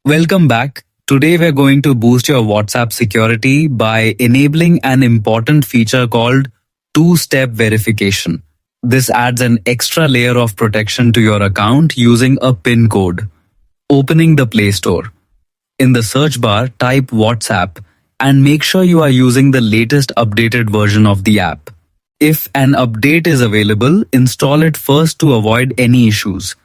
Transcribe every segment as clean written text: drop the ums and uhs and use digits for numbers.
Welcome back. Today we're going to boost your WhatsApp security by enabling an important feature called two-step verification. This adds an extra layer of protection to your account using a PIN code. Opening the Play Store. In the search bar, type WhatsApp and make sure you are using the latest updated version of the app. If an update is available, install it first to avoid any issues.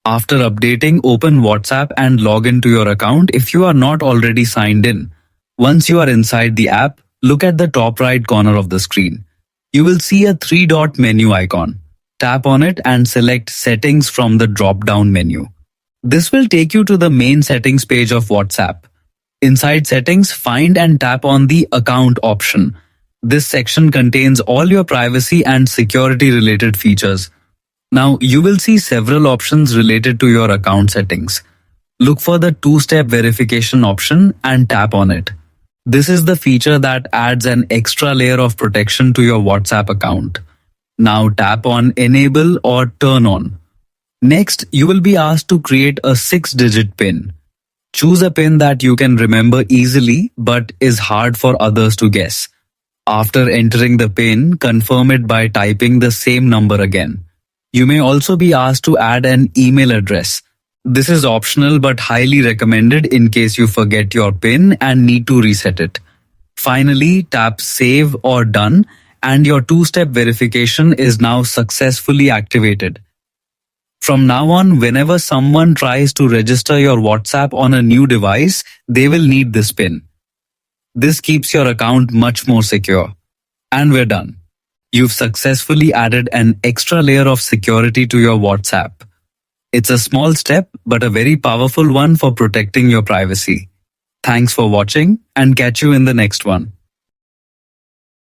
After updating, open WhatsApp and log into your account if you are not already signed in. Once you are inside the app, look at the top right corner of the screen. You will see a three-dot menu icon. Tap on it and select Settings from the drop-down menu. This will take you to the main settings page of WhatsApp. Inside Settings, find and tap on the Account option. This section contains all your privacy and security-related features. Now, you will see several options related to your account settings. Look for the two-step verification option and tap on it. This is the feature that adds an extra layer of protection to your WhatsApp account. Now tap on Enable or Turn on. Next, you will be asked to create a 6-digit PIN. Choose a PIN that you can remember easily but is hard for others to guess. After entering the PIN, confirm it by typing the same number again. You may also be asked to add an email address. This is optional but highly recommended in case you forget your PIN and need to reset it. Finally, tap Save or Done and your two-step verification is now successfully activated. From now on, whenever someone tries to register your WhatsApp on a new device, they will need this PIN. This keeps your account much more secure. And we're done. You've successfully added an extra layer of security to your WhatsApp. It's a small step, but a very powerful one for protecting your privacy. Thanks for watching and catch you in the next one.